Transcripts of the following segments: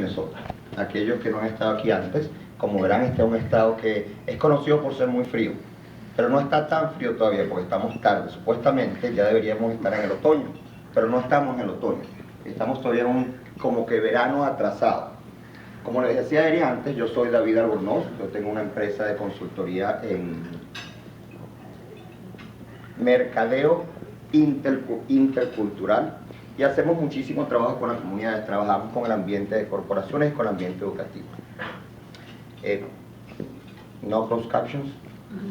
Minnesota. Aquellos que no han estado aquí antes, como verán, este es un estado que es conocido por ser muy frío, pero no está tan frío todavía porque estamos tarde. Supuestamente ya deberíamos estar en el otoño, pero no estamos en el otoño. Estamos todavía en un como que verano atrasado. Como les decía Erin antes, yo soy David Albornoz, yo tengo una empresa de consultoría en mercadeo intercultural y hacemos muchísimo trabajo con las comunidades, trabajamos con el ambiente de corporaciones y con el ambiente educativo. No closed captions?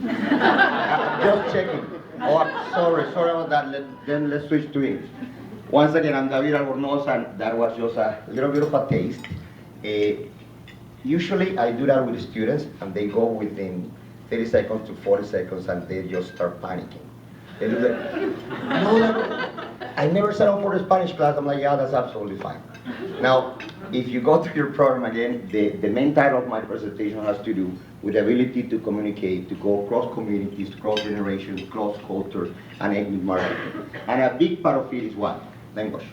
Just checking. Oh, sorry about that. Then let's switch to English. Once again, I'm David Albornoz, and that was just a little bit of a taste. Usually I do that with students, and they go within 30 seconds to 40 seconds, and they just start panicking. They do that. No, I never signed up for the Spanish class. I'm like, yeah, that's absolutely fine. Now, if you go to your program again, the main title of my presentation has to do with the ability to communicate, to go across communities, cross generations, cross cultures, and ethnic marketing. And a big part of it is what? Language.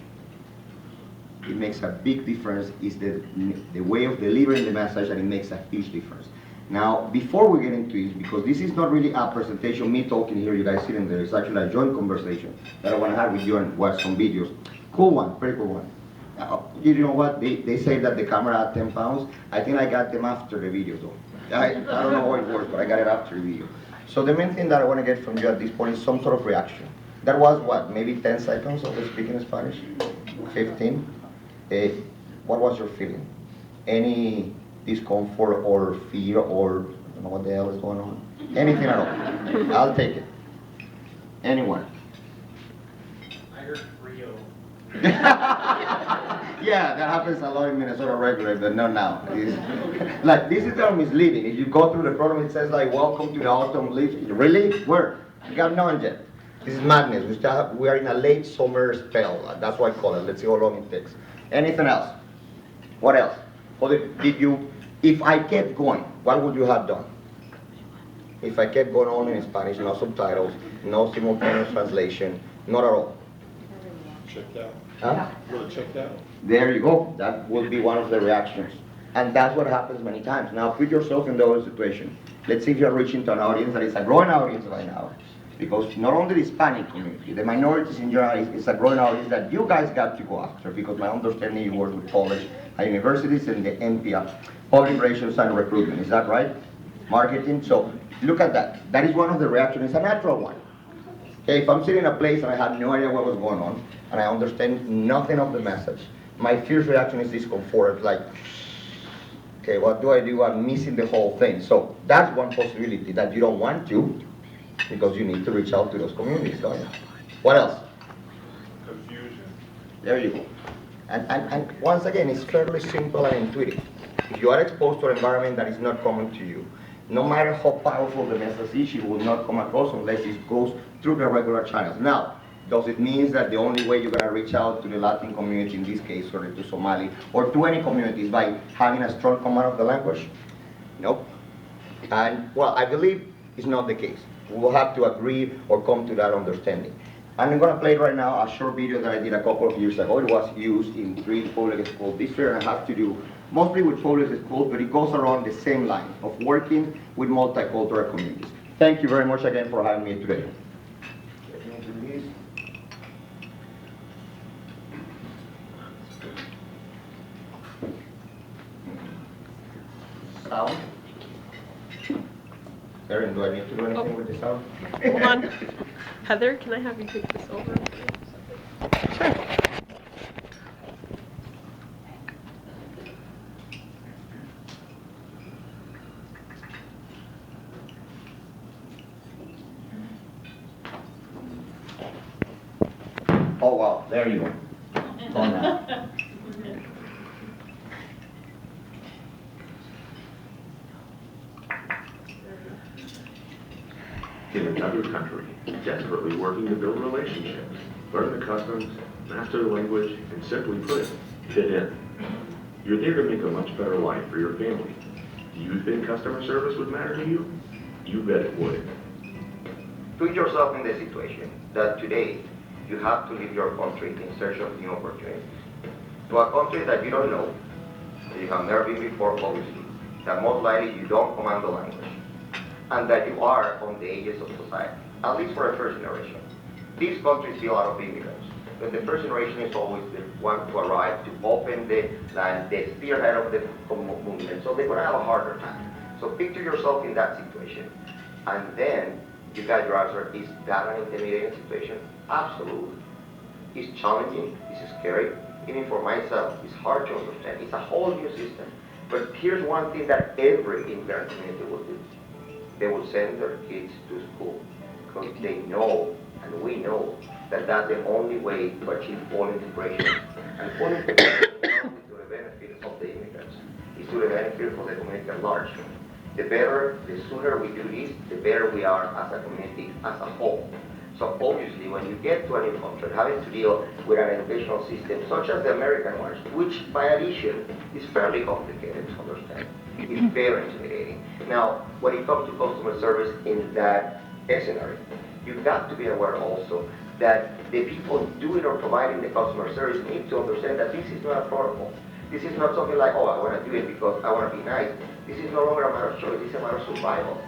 It makes a big difference. It's the way of delivering the message, and it makes a huge difference. Now, before we get into this, because this is not really a presentation, me talking here, you guys sitting there, it's actually a joint conversation that I want to have with you and watch some videos. Cool one, very cool one. You know what, they say that the camera had 10 pounds. I think I got them after the video though. I don't know how it works, but I got it after the video. So the main thing that I want to get from you at this point is some sort of reaction. That was what, maybe 10 seconds of speaking Spanish? 15? What was your feeling? Any discomfort or fear or I don't know what the hell is going on? Anything at all? I'll take it. Anyone? I heard Rio. Yeah, that happens a lot in Minnesota regularly, but not now. Like, this is kind of misleading. If you go through the program, it says like, welcome to the autumn leaves. Really? Where? You got none yet. This is madness. We are in a late summer spell. That's what I call it. Let's see how long it takes. Anything else? What else? Did you, if I kept going, what would you have done? If I kept going on in Spanish, no subtitles, no simultaneous translation, not at all. Checked out. Huh? Really checked out. There you go. That will be one of the reactions. And that's what happens many times. Now put yourself in the other situation. Let's see if you're reaching to an audience that is a growing audience right now. Because not only the Hispanic community, the minorities in general is a growing audience that you guys got to go after, because my understanding you work with college and universities and the NPR, Public Relations and Recruitment, is that right? Marketing, so look at that. That is one of the reactions, it's a natural one. Okay, if I'm sitting in a place and I have no idea what was going on, and I understand nothing of the message, my first reaction is discomfort, like, okay, what do I do? I'm missing the whole thing. So that's one possibility that you don't want to, because you need to reach out to those communities, don't you? What else? Confusion. There you go. And once again, it's fairly simple and intuitive. If you are exposed to an environment that is not common to you, no matter how powerful the message is, it will not come across unless it goes through the regular channels. Now, does it mean that the only way you're going to reach out to the Latin community, in this case, or to Somali, or to any community, is by having a strong command of the language? Nope. And, well, I believe it's not the case. We will have to agree or come to that understanding. I'm going to play right now a short video that I did a couple of years ago. It was used in 3 public school districts, and it has to do mostly with public schools, but it goes around the same line of working with multicultural communities. Thank you very much again for having me today. Sound? Erin, do I need to do anything with the sound? Hold on. Heather, can I have you take this over? Sure. Oh wow, there you go. Oh, now. In another country, desperately working to build relationships, learn the customs, master the language, and simply put it, fit in. You're there to make a much better life for your family. Do you think customer service would matter to you? You bet it would. Put yourself in the situation that today you have to leave your country in search of new opportunities. To a country that you don't know, have never been before, obviously, that most likely you don't command the language, and that you are on the edges of society, at least for a first generation. These countries see a lot of immigrants, but the first generation is always the one to arrive, to open the land, the spearhead of the movement, so they're going to have a harder time. So picture yourself in that situation, and then you got your answer. Is that an intimidating situation? Absolutely. It's challenging, it's scary, even for myself, it's hard to understand. It's a whole new system. But here's one thing that every immigrant community will do. They will send their kids to school because they know, and we know, that that's the only way to achieve full integration. And full integration is not to the benefit of the immigrants. It's to the benefit for the community at large. The better, the sooner we do this, the better we are as a community, as a whole. So obviously, when you get to a new country, having to deal with an educational system such as the American ones, which by addition is fairly complicated to understand, it's very intimidating. Now, when it comes to customer service in that scenario, you've got to be aware also that the people doing or providing the customer service need to understand that this is not a protocol. This is not something like, oh, I want to do it because I want to be nice. This is no longer a matter of choice, it's a matter of survival.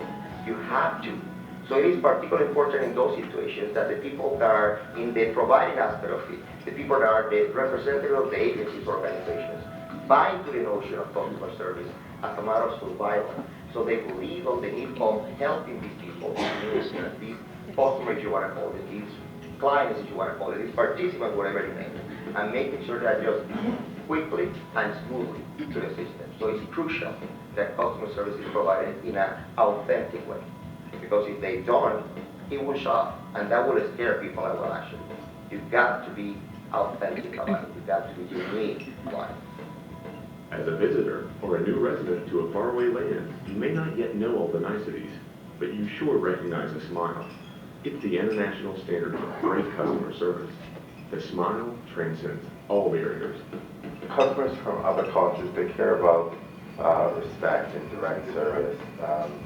You have to. So it is particularly important in those situations that the people that are in the providing aspect of it, the people that are the representatives of the agencies, organizations, buy into the notion of customer service as a matter of survival. So they believe on the need of helping these people, these customers you want to call it, these clients you want to call it, these participants, whatever you name it, and making sure that just quickly and smoothly to the system. So it's crucial that customer service is provided in an authentic way. Because if they don't, it will shock, and that will scare people as well, actually. You've got to be authentic about it. You've got to be unique about it. As a visitor or a new resident to a faraway land, you may not yet know all the niceties, but you sure recognize a smile. It's the international standard for great customer service. The smile transcends all barriers. Customers from other cultures, they care about respect and direct service,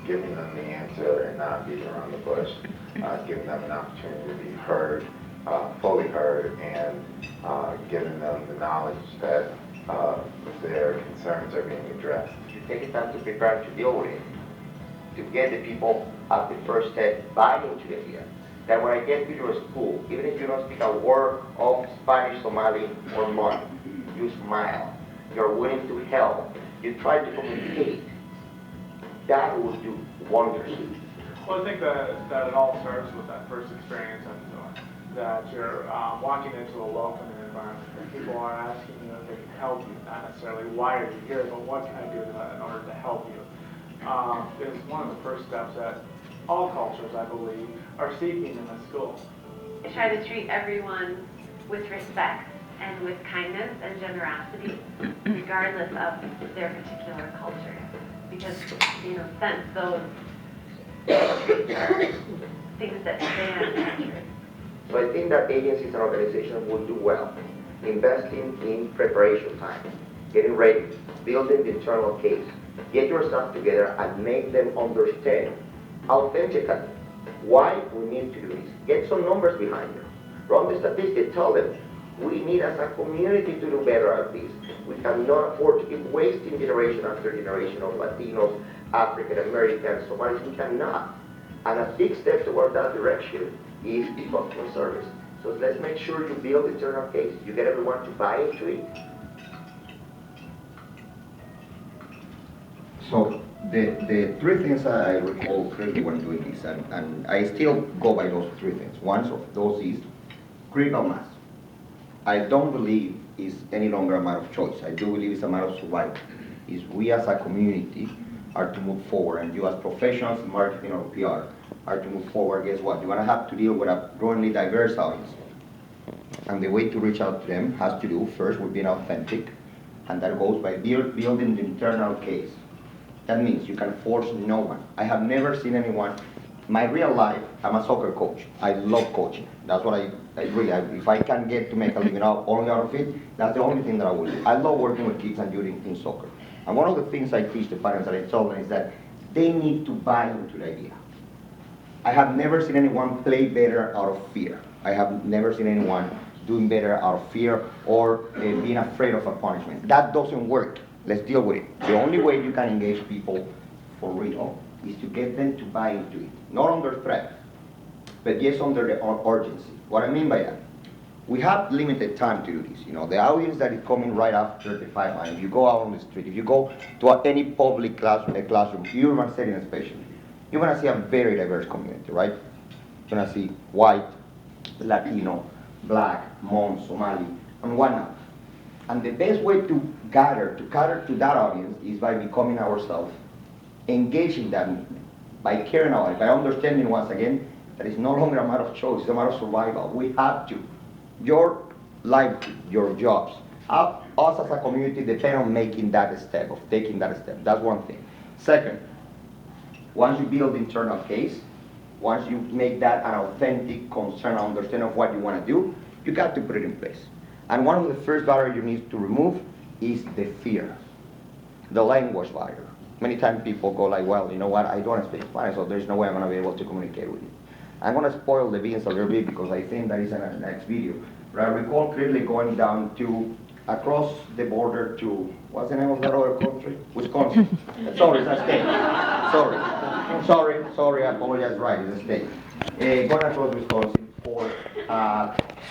giving them the answer and not beating around the bush, giving them an opportunity to be heard, fully heard, and giving them the knowledge that their concerns are being addressed. You take the time to prepare to deal with it, to get the people at the first step buying into the idea. That when I get to your school, even if you don't speak a word of Spanish, Somali, or Hmong, you smile. You're willing to help. You try to communicate. That will do wonders. Well, I think that it all starts with that first experience at the door. That you're walking into a welcoming environment where people are asking you if they can help you, not necessarily why are you here, but what can I do in order to help you. Is one of the first steps that all cultures, I believe, are seeking in a school. I try to treat everyone with respect and with kindness and generosity, regardless of their particular culture, because, since those are things that stay unanswered. So I think that agencies and organizations will do well investing in preparation time, getting ready, building the internal case, get your staff together and make them understand authentically why we need to do this. Get some numbers behind it. Run the statistics, tell them, we need as a community to do better at this. We cannot afford to keep wasting generation after generation of Latinos, African Americans, Somalis. We cannot. And a big step toward that direction is customer service. So let's make sure you build the internal case. You get everyone to buy into it. So the three things I recall clearly when doing this, and I still go by those three things. One of those is critical mass. I don't believe it's any longer a matter of choice. I do believe it's a matter of survival. Is we as a community are to move forward, and you as professionals in marketing or PR are to move forward. Guess what? You're gonna have to deal with a growingly diverse audience. And the way to reach out to them has to do first with being authentic, and that goes by building the internal case. That means you can force no one. I have never seen anyone. My real life, I'm a soccer coach. I love coaching. That's what I really, if I can get to make a living only out of it, that's the only thing that I will do. I love working with kids and doing in soccer. And one of the things I teach the parents that I tell them is that they need to buy into the idea. I have never seen anyone play better out of fear. I have never seen anyone doing better out of fear or being afraid of a punishment. That doesn't work. Let's deal with it. The only way you can engage people for real is to get them to buy into it. Not under threat, but yes under the urgency. What I mean by that, we have limited time to do this. You know, the audience that is coming right after the 5 line, if you go out on the street, if you go to any public classroom, urban setting especially, you're gonna see a very diverse community, right? You're gonna see white, Latino, black, Hmong, Somali, and whatnot. And the best way to gather to that audience is by becoming ourselves, engaging that movement, by caring about it, by understanding once again that it's no longer a matter of choice, it's a matter of survival. We have to. Your life, your jobs, us as a community depend on making that step, of taking that step. That's one thing. Second, once you build internal case, once you make that an authentic concern, understanding of what you want to do, you got to put it in place. And one of the first barriers you need to remove is the fear, the language barrier. Many times people go like, well, you know what, I don't speak Spanish, so there's no way I'm going to be able to communicate with you. I'm going to spoil the beans a little bit because I think that is in the next video. But I recall clearly going down to, across the border to, what's the name of that other country? Wisconsin. Sorry, it's a state. Sorry, I apologize, right, it's a state. Going across Wisconsin for,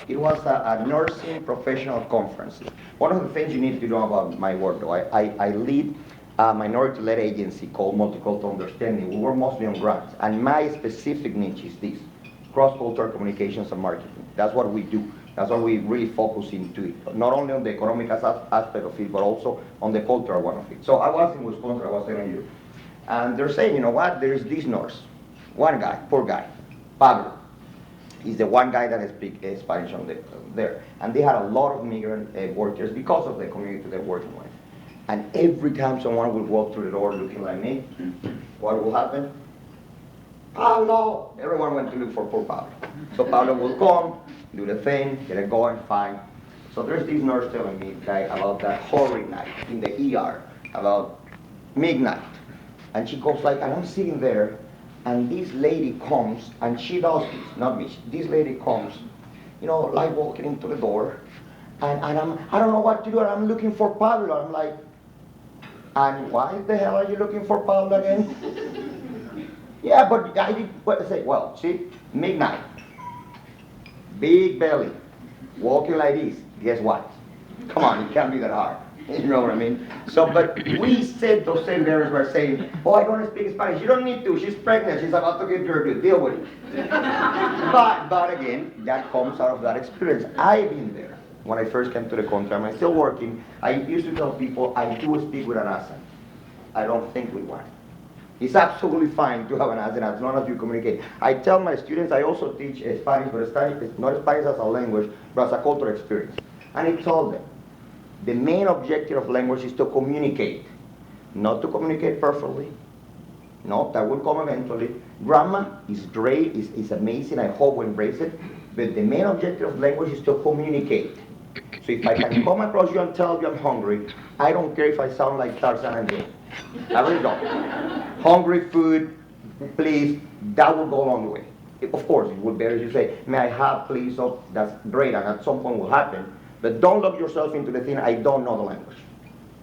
it was a nursing professional conference. One of the things you need to know about my work though, I lead a minority-led agency called Multicultural Understanding. We work mostly on grants, and my specific niche is this, cross-cultural communications and marketing. That's what we do. That's what we really focus into it. Not only on the economic aspect of it, but also on the cultural one of it. So I was in Wisconsin, I was telling you, and they're saying, you know what, there is this nurse, one guy, poor guy, Pablo. He's the one guy that speaks Spanish on there. And they had a lot of migrant workers because of the community they're working with. And every time someone would walk through the door looking like me, what will happen? Pablo! Everyone went to look for poor Pablo. So Pablo will come, do the thing, get it going, fine. So there's this nurse telling me about that horrid night in the ER, about midnight. And she goes like, and I'm sitting there, and this lady comes, and she does this, not me. This lady comes, you know, like walking into the door, and I don't know what to do, and I'm looking for Pablo. I'm like, and why the hell are you looking for Pablo again? Yeah, but I did, what I say, well, see, midnight, big belly, walking like this, guess what? Come on, it can't be that hard. You know what I mean? So, but we said those same barriers were saying, oh, I don't speak Spanish. You don't need to. She's pregnant. She's about to give birth. To deal with it. But again, that comes out of that experience. I've been there. When I first came to the country, I'm still working. I used to tell people, I do speak with an accent. I don't think with one. It's absolutely fine to have an accent as long as you communicate. I tell my students, I also teach Spanish, but not Spanish as a language, but as a cultural experience. And I told them, the main objective of language is to communicate, not to communicate perfectly. No, that will come eventually. Grammar is great, is amazing, I hope we embrace it, but the main objective of language is to communicate. So if I can come across you and tell you I'm hungry, I don't care if I sound like Tarzan and Jane. I really don't. Hungry, food, please, that will go a long way. Of course, it would be better if you say, may I have please, oh, that's great, and at some point will happen. But don't lock yourself into the thing, I don't know the language.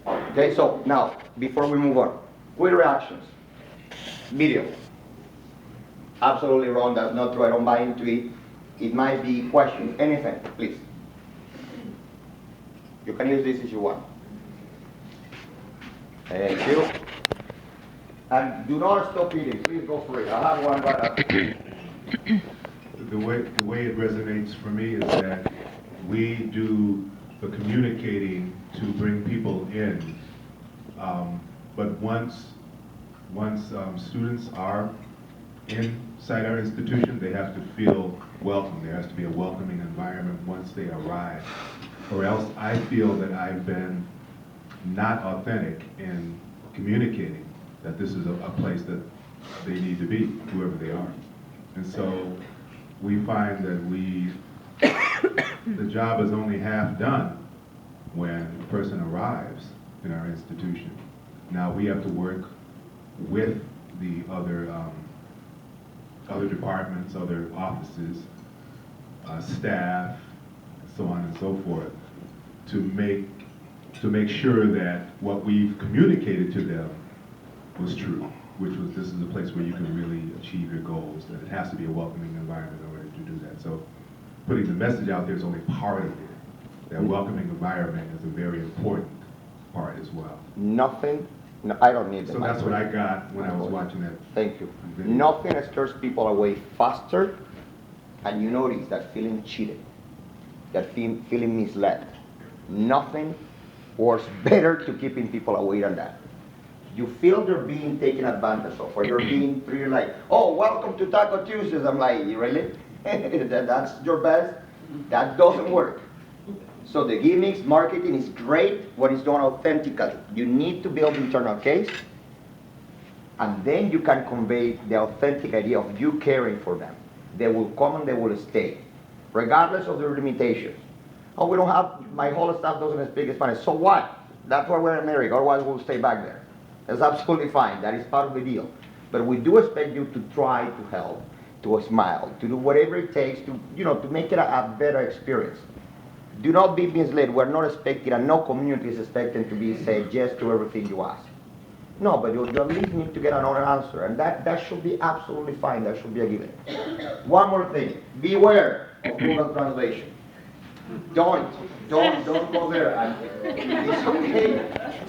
Okay, so now, before we move on, quick reactions. Video. Absolutely wrong, that's not true, I don't buy into it. It might be questions, anything, please. You can use this if you want. Thank you. And do not stop eating, please go for it. I have one, but... The way it resonates for me is that we do the communicating to bring people in, but once students are inside our institution, they have to feel welcome. There has to be a welcoming environment once they arrive, or else I feel that I've been not authentic in communicating that this is a place that they need to be, whoever they are. And so we find that the job is only half done when a person arrives in our institution. Now we have to work with the other departments, other offices, staff, so on and so forth, to make to make sure that what we've communicated to them was true, which was this is a place where you can really achieve your goals, that it has to be a welcoming environment in order to do that. So putting the message out there is only part of it. That welcoming environment is a very important part as well. Nothing, no, I don't need the So that's what I microphone. got when I was watching that. Thank you. video. Nothing stirs people away faster, and you notice that feeling cheated, that feeling misled. Nothing works better to keeping people away than that. You feel they're being taken advantage of, or they're being treated like, oh, welcome to Taco Tuesdays. I'm like, really? That's your best? That doesn't work. So the gimmicks, marketing is great when it's done authentically. You need to build internal case, and then you can convey the authentic idea of you caring for them. They will come and they will stay, regardless of their limitations. Oh, we don't have, my whole staff doesn't speak Spanish. So what? That's why we're in America, otherwise we'll stay back there. That's absolutely fine, that is part of the deal. But we do expect you to try to help, to smile, to do whatever it takes to, to make it a better experience. Do not be misled. We're not expecting, and no community is expecting to be say yes to everything you ask. No, but you at least need to get another answer, and that should be absolutely fine. That should be a given. One more thing: beware of Google Translation. Don't go there. And it's okay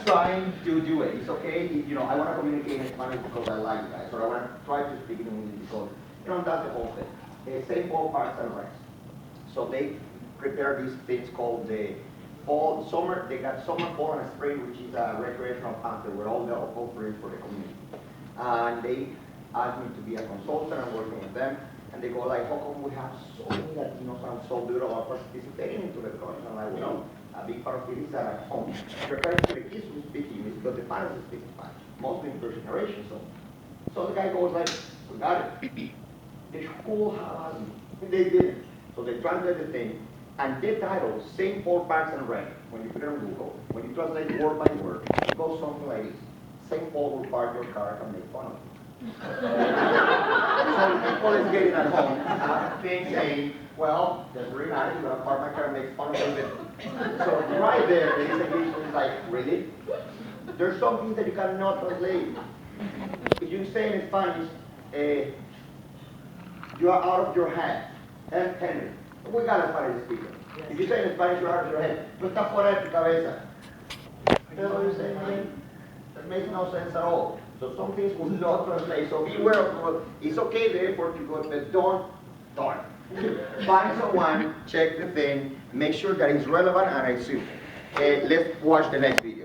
trying to do it. It's okay. I want to communicate in Spanish because I like you guys, or I want to try to speak in English because that's the whole thing. Same ballparks and recs. So they prepare these things called the fall, summer. They got summer, fall, and spring, which is a recreational panther where all the offerings for the community. And they asked me to be a consultant and working with them. And they go like, how come we have so many Latinos and so little are participating into the project? I'm like, well, a big part of it is that at home. Preparing for the kids who speak English because the parents speak Spanish, mostly in first generation. So the guy goes like, we got it. The school has me. They didn't. So they translate the thing. And the title, St. Paul Parks and Rec, when you put it on Google, when you translate word by word, it goes something like this. St. Paul will park your car and make fun of you. So people is getting at home, saying, well, that's very nice, you're going to park my car and make fun of it. So right there, the execution is like, really? There's something that you cannot translate. If you say in Spanish, you are out of your head, Henry. We got a Spanish speaker. Yes. If you say in Spanish, you're out of your head. Tú estás fuera de tu cabeza. You know what you're saying? That makes no sense at all. So some things will not translate. So beware of, it's okay the effort you go, but don't. Find someone, check the thing, make sure that it's relevant, and I see. Let's watch the next video.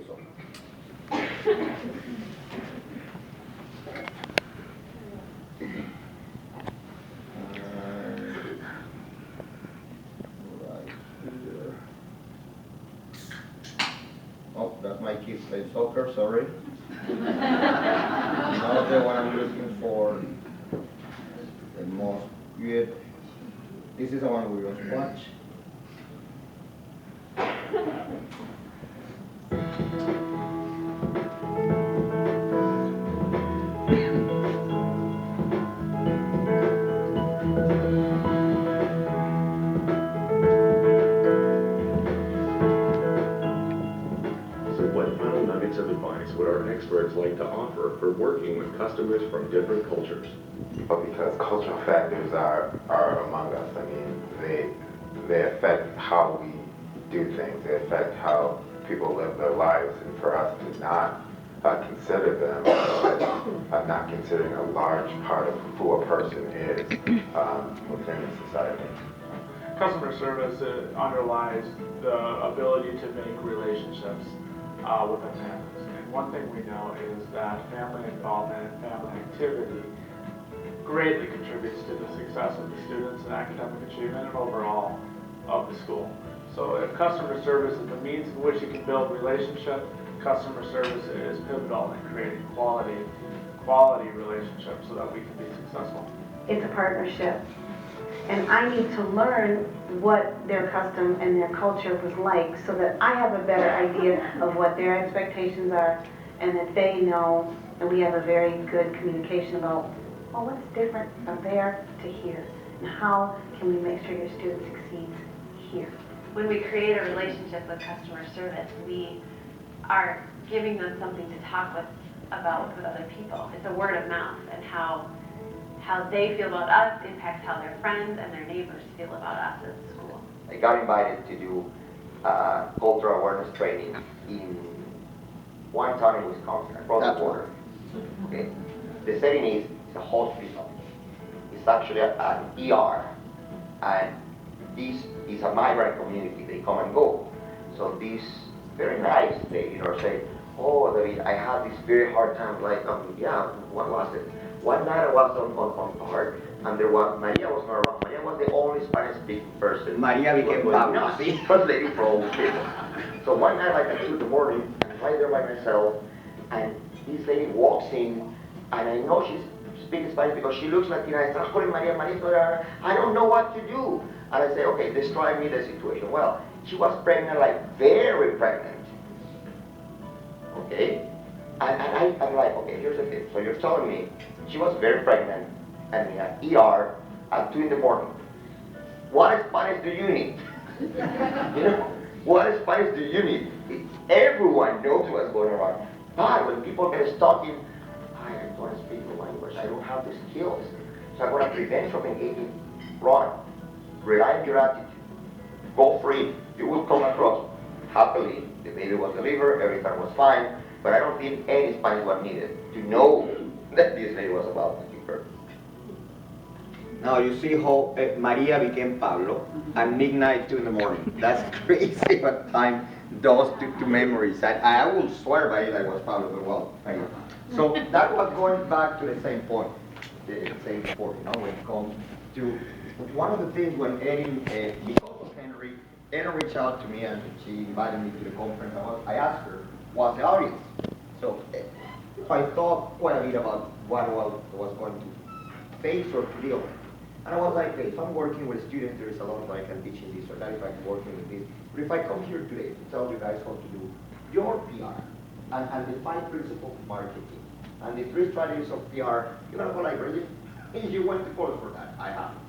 Oh, that's my kids play soccer, sorry. Not the one I'm looking for. The most good. This is the one we just watch. Of advice would our experts like to offer for working with customers from different cultures? But because cultural factors are among us, I mean, they affect how we do things. They affect how people live their lives, and for us to not consider them, not considering a large part of who a person is within the society. Customer service underlies the ability to make relationships within families. And one thing we know is that family involvement and family activity greatly contributes to the success of the students and academic achievement and overall of the school. So if customer service is the means in which you can build relationships, customer service is pivotal in creating quality relationships so that we can be successful. It's a partnership. And I need to learn what their custom and their culture was like so that I have a better idea of what their expectations are and that they know, and we have a very good communication about, well, what's different from there to here, and how can we make sure your student succeeds here. when we create a relationship with customer service, we are giving them something to talk about with other people. It's a word of mouth, and how they feel about us impacts how their friends and their neighbors feel about us at school. I got invited to do cultural awareness training in one town in Wisconsin, across the border. Okay. The setting is a hospital. It's actually an ER, and this is a migrant community. They come and go. So this very nice lady, say, "Oh, David, I had this very hard time." Like, yeah, what was it? One night I was on park, and Maria was not around. Maria was the only Spanish-speaking person. Maria became Pablo. See, first lady from kids. So one night, like at 2 in the morning, I'm right there by myself, and this lady walks in, and I know she's speaking Spanish because she looks Latina. I start calling Maria, Maria, I don't know what to do. And I say, okay, describe me the situation. Well, she was pregnant, like very pregnant. Okay? And I'm like, okay, here's the thing. So you're telling me she was very pregnant and in an ER at 2 in the morning. What Spanish do you need? What Spanish do you need? Everyone knows what's going on. But when people get stuck in, I don't speak the language, I don't have the skills. So I'm going to prevent from engaging. Run. Rely on your attitude. Go free. You will come across happily. The baby was delivered, everything was fine. But I don't think any Spanish was needed to know that this lady was about to give birth. Now you see how Maria became Pablo at midnight 2 in the morning. That's crazy what time does to memories. I will swear by it I was Pablo, but well, anyway. So that was going back to the same point, the same point, when it comes to one of the things when Erin, because of Henry, Erin reached out to me and she invited me to the conference. I asked her, what's the audience? So I thought quite a bit about what I was going to face or to deal with. And I was like, if I'm working with students, there is a lot that I can teach in this or that, if I'm working with this. But if I come here today to tell you guys how to do your PR and the 5 principles of marketing and the 3 strategies of PR, you're going to go like, really? You went to course for that. I haven't.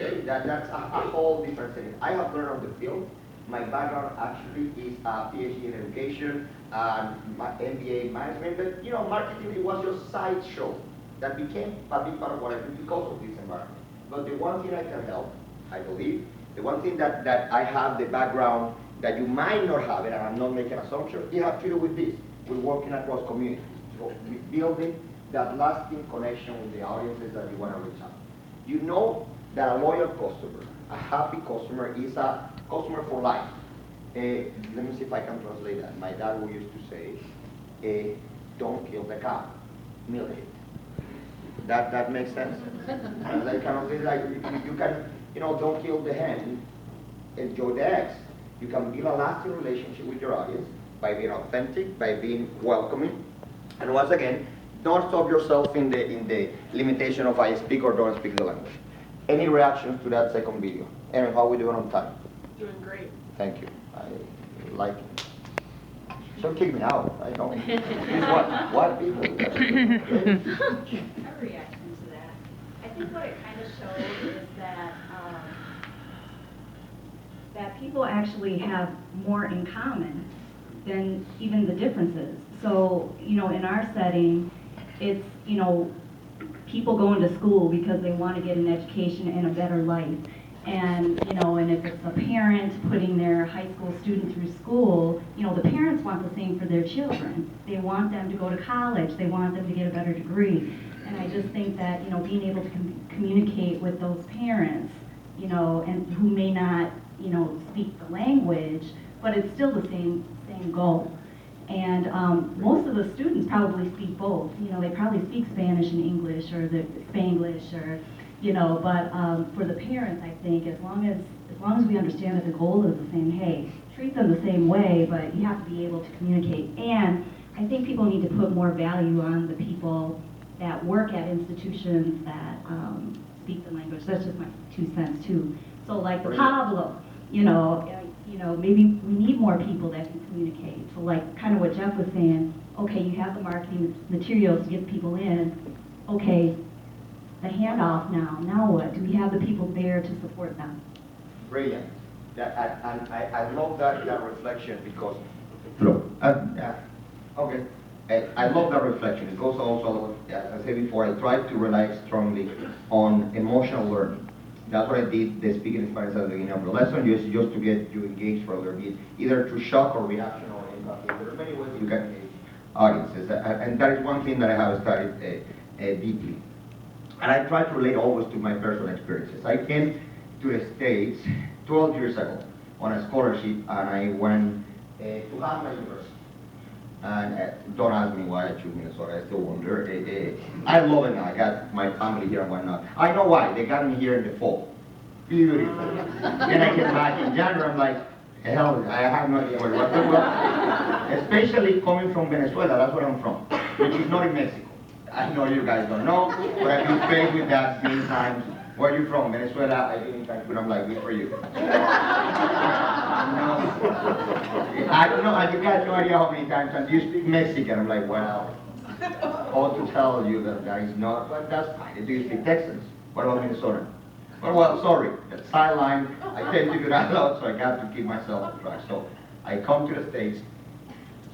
Okay, that's a whole different thing. I have learned on the field. My background actually is a PhD in education and my MBA in management, but marketing, it was just sideshow that became a big part of what I do because of this environment. But the one thing I can help, I believe, the one thing that I have the background that you might not have it, and I'm not making assumptions, you have to do with this. We're working across communities. So we're building that lasting connection with the audiences that you want to reach out. You know that a loyal customer, a happy customer is a customer for life. Let me see if I can translate that. My dad used to say, don't kill the cow, milk it. That makes sense? And that kind of thing, like you can, don't kill the hen, enjoy the eggs. You can build a lasting relationship with your audience by being authentic, by being welcoming. And once again, don't stop yourself in the limitation of I speak or don't speak the language. Any reactions to that second video? Erin, how are we doing on time? Doing great. Thank you. I like it. She'll kick me out. I know. What people? A reaction to that. I think what it kind of shows is that that people actually have more in common than even the differences. So, in our setting, it's, people going to school because they want to get an education and a better life. And, and if it's a parent putting their high school student through school, the parents want the same for their children. They want them to go to college. They want them to get a better degree. And I just think that, being able to communicate with those parents, and who may not, speak the language, but it's still the same goal. And most of the students probably speak both. They probably speak Spanish and English, or the Spanglish, or but for the parents, I think as long as we understand that the goal is the same, hey, treat them the same way, but you have to be able to communicate. And I think people need to put more value on the people that work at institutions that speak the language. That's just my 2 cents too. So like the Pablo, maybe we need more people that can communicate. So like kind of what Jeff was saying, okay, you have the marketing materials to get people in, okay, the handoff now what? Do we have the people there to support them? Brilliant. And I love that reflection because, okay. I love that reflection. It goes also, as I said before, I try to rely strongly on emotional learning. That's what I did, the speaking experience at the beginning of the lesson, just to get you engaged for a little bit, either through shock or reaction or empathy. There are many ways you can engage audiences, and that is one thing that I have studied deeply. And I try to relate always to my personal experiences. I came to the States 12 years ago on a scholarship, and I went to Harvard University. And don't ask me why I chose Minnesota, I still wonder. I love it now, I got my family here and whatnot. I know why, they got me here in the fall. Beautiful. Then I came back in January, I'm like, hell, I have no idea where it was. Well, especially coming from Venezuela, that's where I'm from, which is not in Mexico. I know you guys don't know, but I've been faced with that many times. Where are you from? Venezuela? I live in Cancun. I'm like, good for you. I don't know, you got no idea how many times, and you speak Mexican. I'm like, wow. All to tell you that that is not, but that's fine. Do you speak Texas? What about Minnesota? Well, sorry, that sideline, I tend to do that a lot, so I got to keep myself on track. So I come to the States,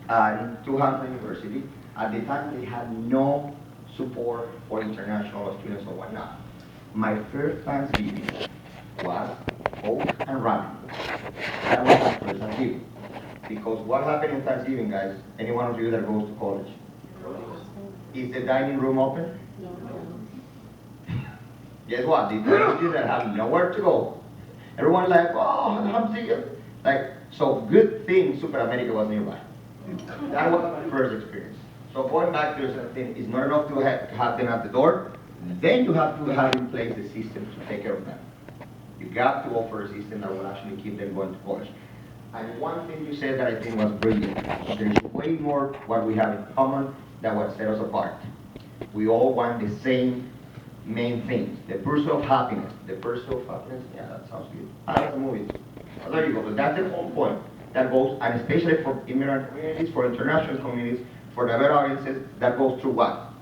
to Harvard University. At the time, they had no support for international students or whatnot. My first Thanksgiving was oat and ramen. That was my first Thanksgiving. Because what happened in Thanksgiving, guys, any one of you that goes to college? Is the dining room open? No. Guess what? The students that have nowhere to go. Everyone like, oh, I'm sick. Like, so good thing Super America was nearby. That was my first experience. So going back to the thing, it's not enough to have them at the door. Then you have to have in place the system to take care of them. You got to offer a system that will actually keep them going to college. And one thing you said that I think was brilliant. There's way more what we have in common than what set us apart. We all want the same main things. The pursuit of happiness. The pursuit of happiness, yeah, that sounds good. That's a movie. Well, there you go. But that's the whole point. That goes, and especially for immigrant communities, for international communities, for diverse audiences, that goes through what?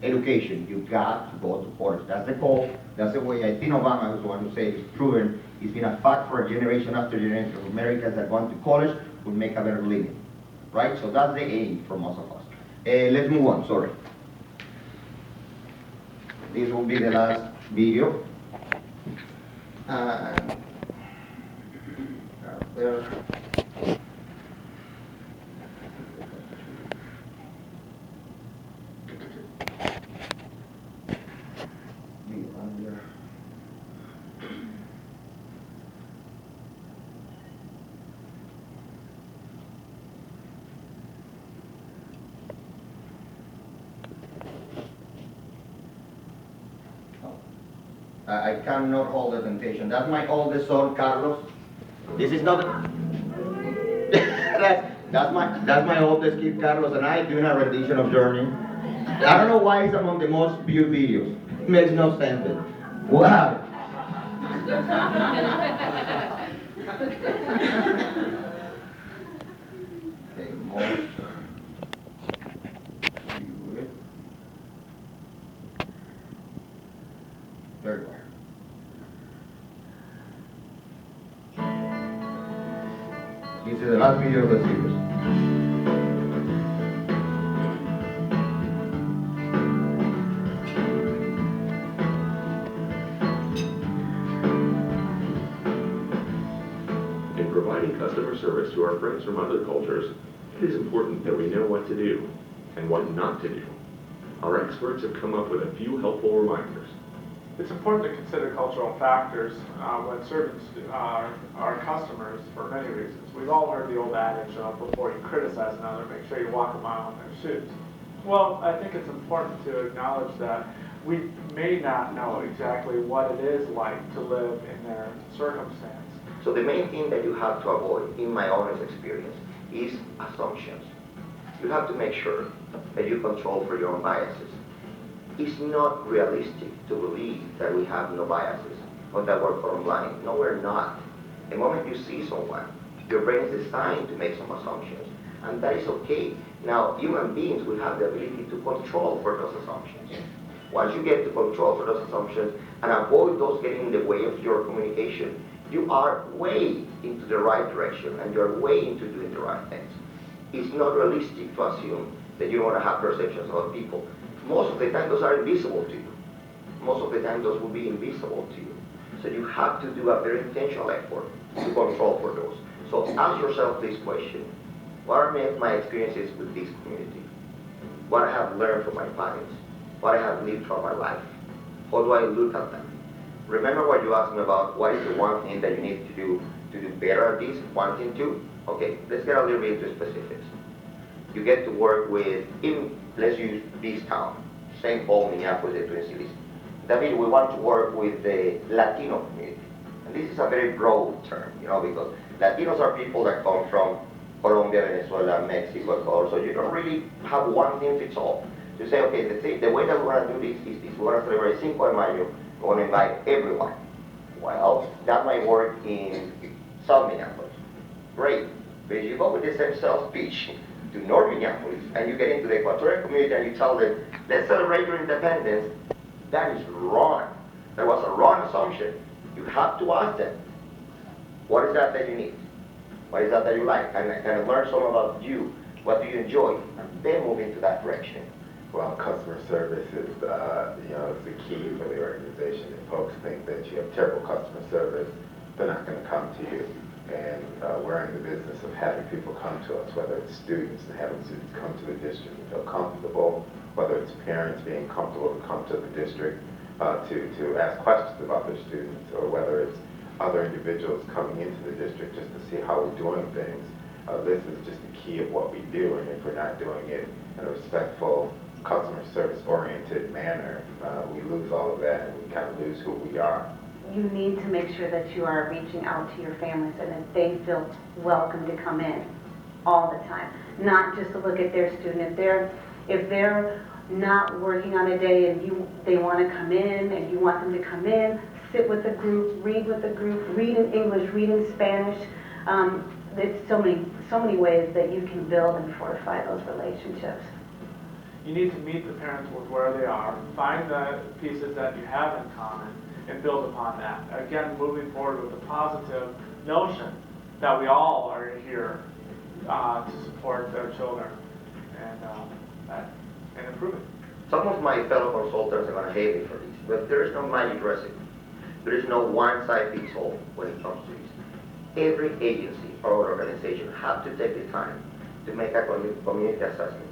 Education. You got to go to college. That's the goal. That's the way. I think Obama was the one who said it's proven. It's been a fact for a generation after generation of Americans that gone to college will make a better living. Right? So that's the aim for most of us. Let's move on. Sorry. This will be the last video. There. I cannot hold the temptation. That's my oldest son, Carlos. This is not. that's my oldest kid, Carlos, and I doing a rendition of Journey. I don't know why it's among the most viewed videos. It makes no sense. Wow. Okay, more. There you are. This is the last video of the series. In providing customer service to our friends from other cultures, it is important that we know what to do and what not to do. Our experts have come up with a few helpful reminders. It's important to consider cultural factors when serving our customers for many reasons. We've all heard the old adage of before you criticize another, make sure you walk a mile in their shoes. Well, I think it's important to acknowledge that we may not know exactly what it is like to live in their circumstance. So the main thing that you have to avoid, in my honest experience, is assumptions. You have to make sure that you control for your own biases. It's not realistic to believe that we have no biases or that we're colorblind. No, we're not. The moment you see someone, your brain is designed to make some assumptions, and that is okay. Now, human beings will have the ability to control for those assumptions. Once you get to control for those assumptions and avoid those getting in the way of your communication, you are way into the right direction and you're way into doing the right things. It's not realistic to assume that you don't want to have perceptions of other people. Most of the time, those are invisible to you. Most of the time, those will be invisible to you. So you have to do a very intentional effort to control for those. So ask yourself this question. What are my experiences with this community? What I have learned from my parents? What I have lived throughout my life? How do I look at them? Remember what you asked me about, what is the one thing that you need to do better at this? One thing, two? Okay, let's get a little bit into specifics. You get to work with, let's use this town, St. Paul, Minneapolis, the Twin Cities. David, we want to work with the Latino community. And this is a very broad term, because Latinos are people that come from Colombia, Venezuela, Mexico, Ecuador, so you don't really have one thing fits all. You say, okay, the way that we want to do this is this. We want to celebrate Cinco de Mayo. We want to invite everyone. Well, that might work in South Minneapolis. Great. But if you go with the same sales pitch to North Minneapolis, and you get into the Ecuadorian community and you tell them, let's celebrate your independence, that is wrong. That was a wrong assumption. You have to ask them, what is that you need? What is that you like? And learn some about you. What do you enjoy? And then move into that direction. Well, customer service is, is the key for the organization. If folks think that you have terrible customer service, they're not going to come to you. And we're in the business of having people come to us, whether it's students and having students come to the district and feel comfortable, whether it's parents being comfortable to come to the district to ask questions about their students, or whether it's other individuals coming into the district just to see how we're doing things. This is just the key of what we do, and if we're not doing it in a respectful, customer service-oriented manner, we lose all of that, and we kind of lose who we are. You need to make sure that you are reaching out to your families and that they feel welcome to come in all the time. Not just to look at their student. If they're not working on a day and they want to come in and you want them to come in, sit with the group, read with the group, read in English, read in Spanish. There's so many ways that you can build and fortify those relationships. You need to meet the parents with where they are, find the pieces that you have in common, and build upon that. Again, moving forward with a positive notion that we all are here to support their children and improve it. Some of my fellow consultants are going to hate me for this, but there is no magic recipe. There is no one-size-fits-all when it comes to this. Every agency or organization have to take the time to make a community assessment.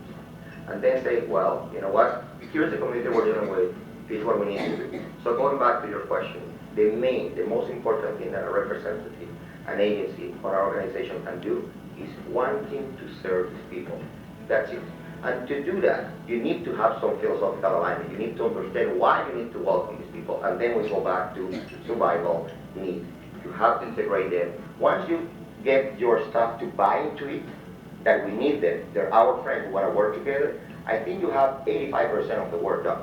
And then say, well, you know what, here's the community we're dealing with, this is what we need to do. So going back to your question, the most important thing that a representative, an agency, or an organization can do is wanting to serve these people. That's it. And to do that, you need to have some philosophical alignment. You need to understand why you need to welcome these people. And then we go back to survival need. You have to integrate them. Once you get your staff to buy into it, that we need them, they're our friends, we want to work together, I think you have 85% of the work done.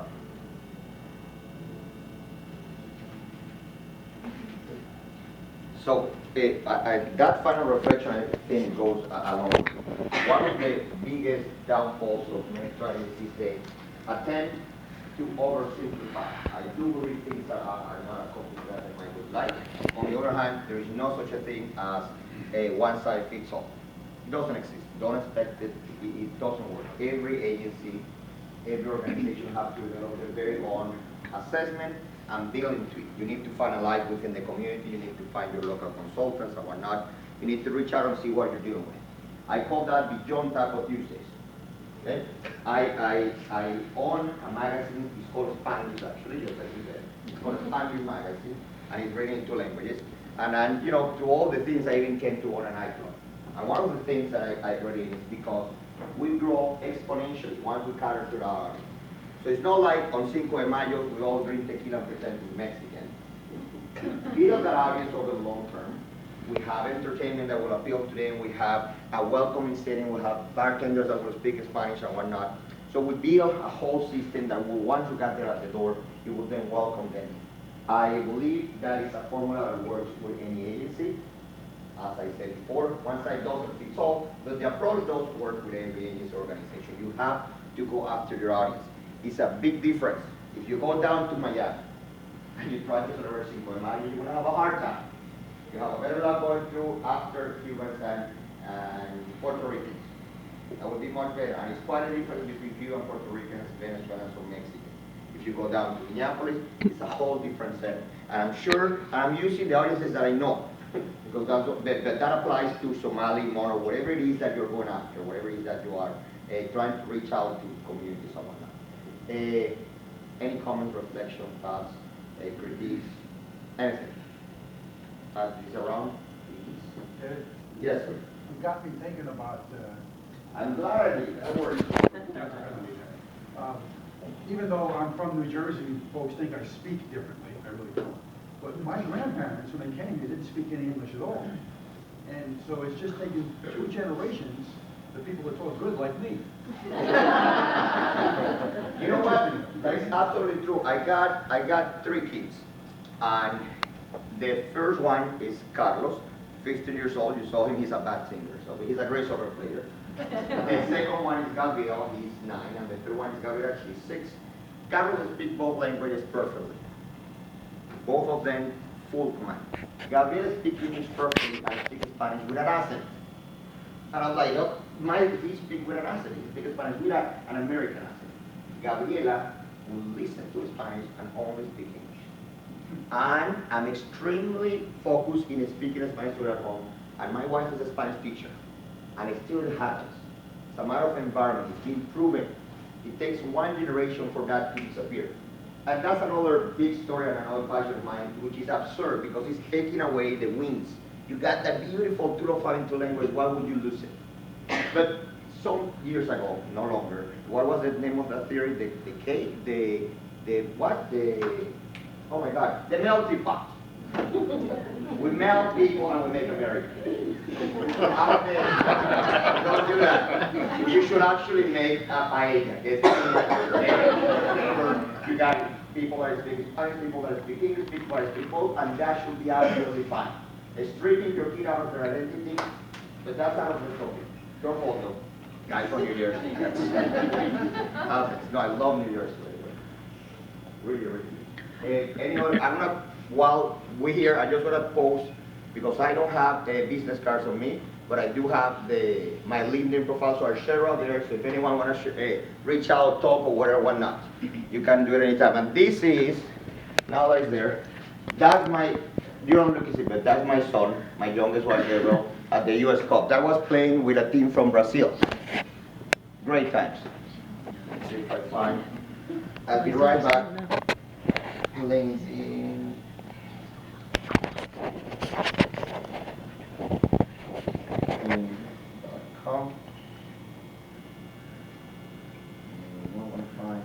So that final reflection, I think, goes along. One of the biggest downfalls of many strategies is they attempt to oversimplify. I do believe things are not accomplished that I would like. On the other hand, there is no such a thing as a one-size-fits-all. It doesn't exist. Don't expect it. It doesn't work. Every agency, every organization has to develop their very own assessment and build into it. You need to find a life within the community. You need to find your local consultants and whatnot. You need to reach out and see what you're dealing with. I call that Beyond Taco Tuesdays. Okay? I own a magazine. It's called Spanish, actually, just like you said. It's called Spanish magazine, and it's written in 2 languages. And to all the things, I even came to own an nightclub. And one of the things that I brought in is because we grow exponentially once we cater to our audience. So it's not like on Cinco de Mayo we all drink tequila and pretend to be Mexican. Build that audience over the long term. We have entertainment that will appeal to them. We have a welcoming setting. We have bartenders that will speak Spanish and whatnot. So we build a whole system that will, once you got there at the door, you will then welcome them. I believe that is a formula that works with any agency. As I said before, one size doesn't fit all, but the approach does work with every agency organization. You have to go after your audience. It's a big difference. If you go down to Miami and you try to celebrate Cinco de Mayo, you're going to have a hard time. You have a better luck going through after Cubans and Puerto Ricans. That would be much better. And it's quite a difference between Cuban, Puerto Ricans, Venezuelans, or Mexicans. If you go down to Minneapolis, it's a whole different set. And I'm sure, I'm using the audiences that I know, because that applies to Somali, Moro, whatever it is that you're going after, whatever it is that you are trying to reach out to communities or whatnot. Any comments, reflection, thoughts, critiques, anything? Is around? Yes, sir. You got me thinking about, I'm glad I did. That works. Even though I'm from New Jersey, folks think I speak differently. I really don't. But my grandparents, when they came here, didn't speak any English at all. And so it's just taken 2 generations, the people that talk good like me. You know what? That is absolutely true. I got 3 kids. And the first one is Carlos, 15 years old. You saw him, he's a bad singer, so he's a great soccer player. The second one is Gabriel, he's 9, and the third one is Gabriela, she's 6. Carlos speaks both languages perfectly. Both of them full command. Gabriel speaks English perfectly and speaks Spanish with an accent. And I was like, look, he speaks with an accent. He speaks Spanish with an American accent. Gabriela will listen to Spanish and only speak English. And I'm extremely focused in speaking Spanish to her at home. And my wife is a Spanish teacher. And it still happens. It's a matter of environment. It's been proven. It takes 1 generation for that to disappear. And that's another big story and another passion of mine, which is absurd because it's taking away the wings. You got that beautiful tool of having 2 languages, why would you lose it? But some years ago, no longer, what was the name of that theory? Oh my God, the melting pot. We melt people and we make America. Don't do that. You should actually make a paella. You got people that speak Spanish, people that speak English, people that speak both, and that should be absolutely fine. Stripping your kid out of their identity, but that's out of the topic. Don't hold them. Guys from New Jersey. No, I love New Jersey. Really, really. Anyway, I'm gonna, while we're here, I just wanna post, because I don't have business cards on me, but I do have my LinkedIn profile, so I'll share out there. So if anyone wanna reach out, talk, or whatever, whatnot, you can do it anytime. And this is, now that it's there, that's my, you don't look at it, but that's my son, my youngest one, Gabriel, at the US Cup. That was playing with a team from Brazil. Great times. Let's see if I find. I'll be right back. LinkedIn. .com. What want to find?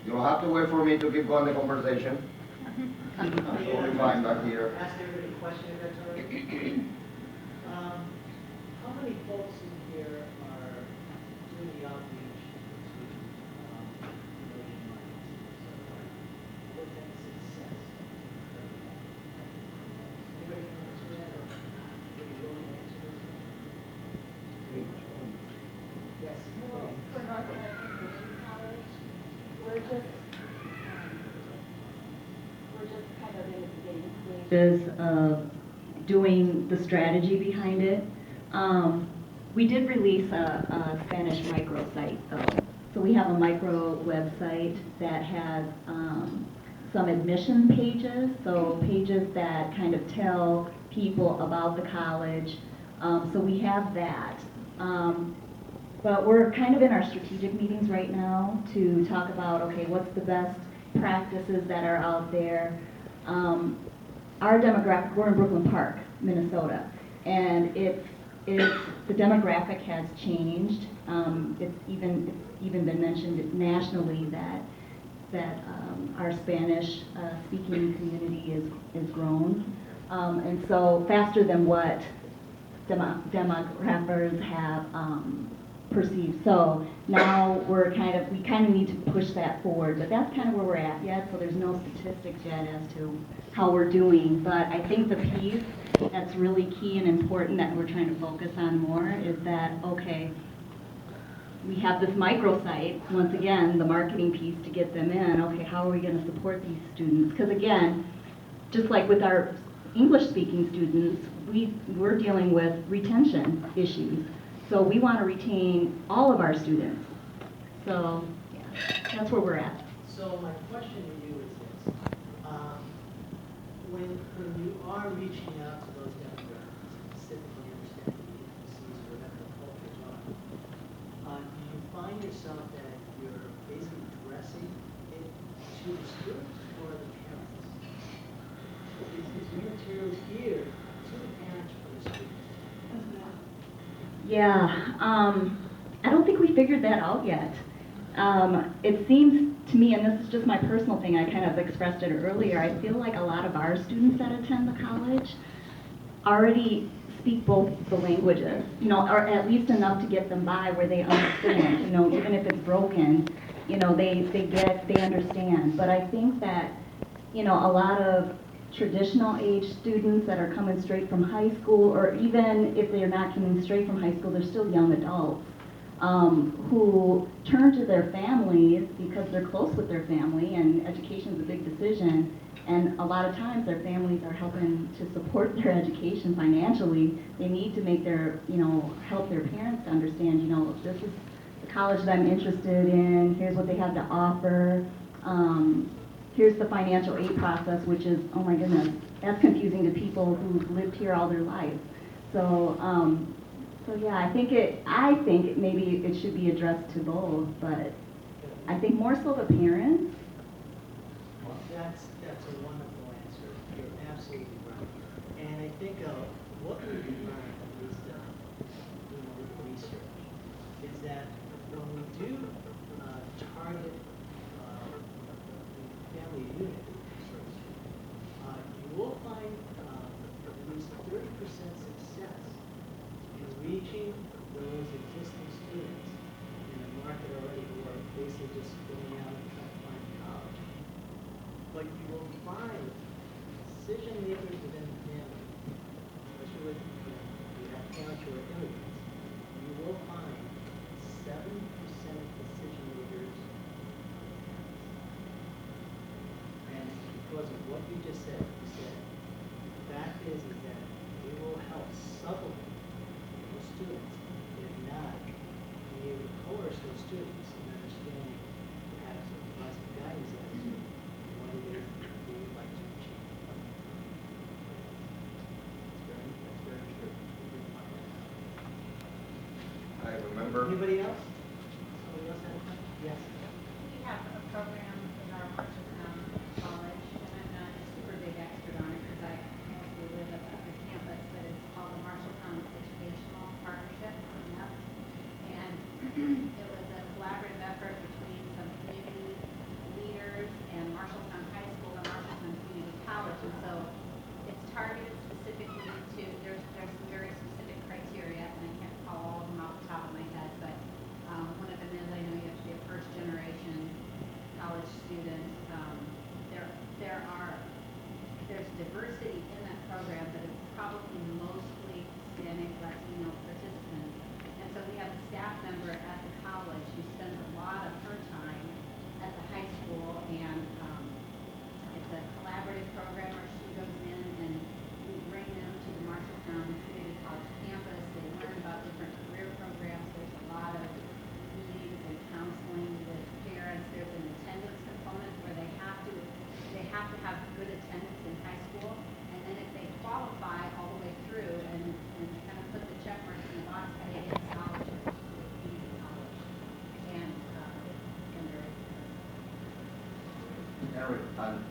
You don't have to wait for me to keep going the conversation. I'm totally fine back here. Ask everybody a question if that's all right. How many folks in here are doing the outreach to emerging markets? What's that success? Anybody can answer that, or anybody willing to answer this? Yes. Well, for North American College, we're just kind of in the beginning stages of doing the strategy behind it. We did release a Spanish microsite though. So we have a micro website that has some admission pages, so pages that kind of tell people about the college. So we have that. But we're kind of in our strategic meetings right now to talk about, okay, what's the best practices that are out there. Our demographic, we're in Brooklyn Park, Minnesota, and the demographic has changed. It's even been mentioned nationally that our Spanish speaking community is grown, and so faster than what demographers have perceived. So now we kind of need to push that forward, but that's kind of where we're at yet, so there's no statistics yet as to how we're doing. But I think the piece that's really key and important that we're trying to focus on more is that, okay, we have this microsite, once again, the marketing piece to get them in. Okay, how are we going to support these students? Because again, just like with our English-speaking students, we're dealing with retention issues. So we want to retain all of our students. So yeah, that's where we're at. So my question to you is this. When you are reaching out to those demographics, specifically understanding the intricacies of whatever the cultures are, do you find yourself that you're basically addressing it to the students or the parents? Is your materials geared to the parents or the students? Yeah, I don't think we figured that out yet. It seems to me, and this is just my personal thing, I kind of expressed it earlier, I feel like a lot of our students that attend the college already speak both the languages, you know, or at least enough to get them by where they understand, you know, even if it's broken, you know, they understand. But I think that, you know, a lot of traditional age students that are coming straight from high school, or even if they're not coming straight from high school, they're still young adults, who turn to their families because they're close with their family, and education is a big decision, and a lot of times their families are helping to support their education financially. They need to make their, you know, help their parents to understand, you know, this is the college that I'm interested in, here's what they have to offer, here's the financial aid process, which is, oh my goodness, that's confusing to people who've lived here all their lives. So, so yeah, I think maybe it should be addressed to both, but I think more so the parents. Well, that's a wonderful answer. You're absolutely right. And I think what we've learned, at least with research, is that when we do target family unit research, you will find at least 30% success in reaching those existing students in the market already who are basically just going out and trying to find college. But you will find decision makers within the family, especially with you have parents who are immigrants, you will find 7% decision makers. And because of what you just said, the fact is that it will help supplement those students, if not be able to coerce those students in understanding, perhaps provide some guidance as to what it is that they would like to achieve. That's very true. I remember. Anybody else? Somebody else have a question? Yes. We have a program in our Marshalltown College, and I'm not a super big expert on it because I mostly live at the campus, but it's called the Marshalltown Educational Partnership. And it was a collaborative effort between some community leaders and Marshalltown High School and Marshalltown Community College. And so it's targeted specifically to, there's some very specific criteria, and I can't call all of them off the top of my head, but one of them is, I know you have to be a first generation college student. There's diversity in that program, but it's probably mostly Hispanic, Latino participants. And so we have a staff member at the college who spends a lot of her time at the high school, and it's a collaborative program where she goes in and we bring them to the Marshalltown Community College campus. They learn about different career programs. There's a lot of meetings and counseling with parents. There's an attendance component where they have to have good attendance in high school, and then if they qualify all the way through and kind of put the check marks in the box, they get a scholarship to a community college. And Erin, and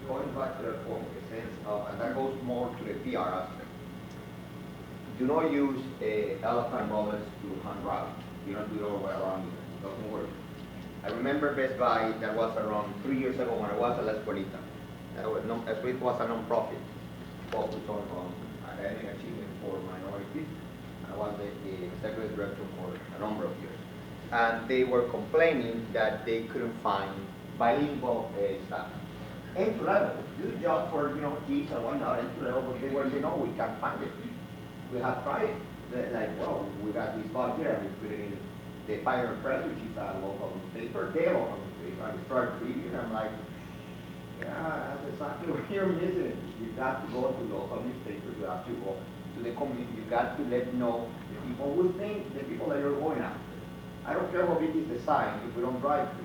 going back to that point, since, and that goes more to the PR aspect. Do not use elephant models to hand route. You don't do it all the way around. It doesn't work. I remember Best Buy, that was around 3 years ago when I was at La Escuelita. It was a non-profit focused on academic achievement for minorities. I was the executive director for a number of years. And they were complaining that they couldn't find bilingual staff. Entry level, do the job for, you know, kids and whatnot, entry level, but they were, you know, we can't find it. We have tried it. They're like, well, we got this spot here and we put it in the Pioneer Press, which is a local newspaper, their local newspaper, and start reading, I'm like, yeah, that's exactly what you're missing. You got to go to local newspapers, you have to go to the community, you got to let know the people who think, the people that you're going after. I don't care how big is the sign if we don't drive to it.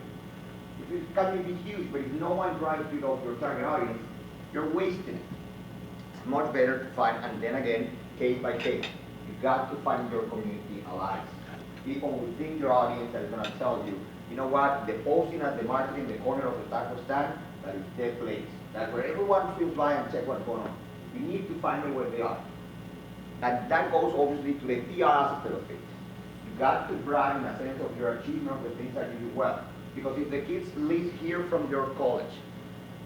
If it can be huge, but if no one drives to your target audience, you're wasting it. It's much better to find, and then again, case by case. You got to find your community allies. People within your audience that is going to tell you, you know what, the posting at the market in the corner of the taco stand, that is their place. That's where everyone feels by and check what's going on. You need to find them where they are. And that goes obviously to the PR aspect of it. You got to brag in a sense of your achievement of the things that you do well. Because if the kids leave here from your college,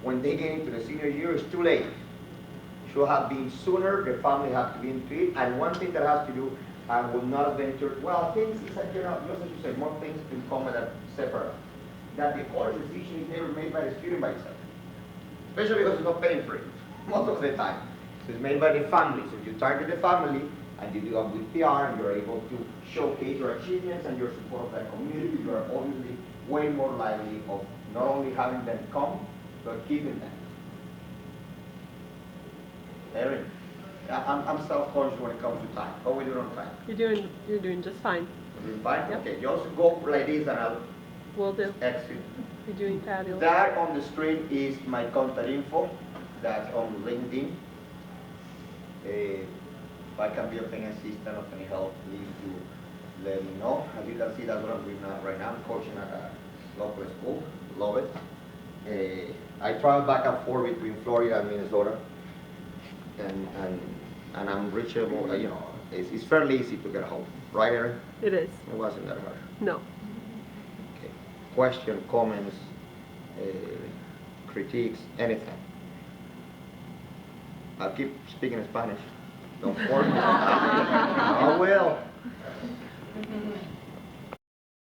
when they get into the senior year, it's too late. It should have been sooner, the family have to be into it. And one thing that has to do, I will not have ventured, well, things is like, just as you said, more things in common than separate. That the college decision is never made by the student by itself. Especially because it's not paying for it, most of the time. So it's made by the family. So if you target the family, and you do it with PR, and you're able to showcase your achievements and your support of that community, you are obviously way more likely of not only having them come, but keeping them. Erin, I'm self-conscious when it comes to time. How are we doing on time? You're doing just fine. We're doing fine? Yep. Okay, you also go like this and I'll Will do. exit. You're doing fabulous. That on the screen is my contact info. That's on LinkedIn. If I can be of any assistance, of any help, please do let me know. As you can see, that's what I'm doing right now. I'm coaching at a local school. Love it. I travel back and forth between Florida and Minnesota. And I'm reachable, you know, it's fairly easy to get home. Right, Erin? It is. It wasn't that hard. No. Okay. Question, comments, critiques, anything. I'll keep speaking Spanish. Don't force me. I will.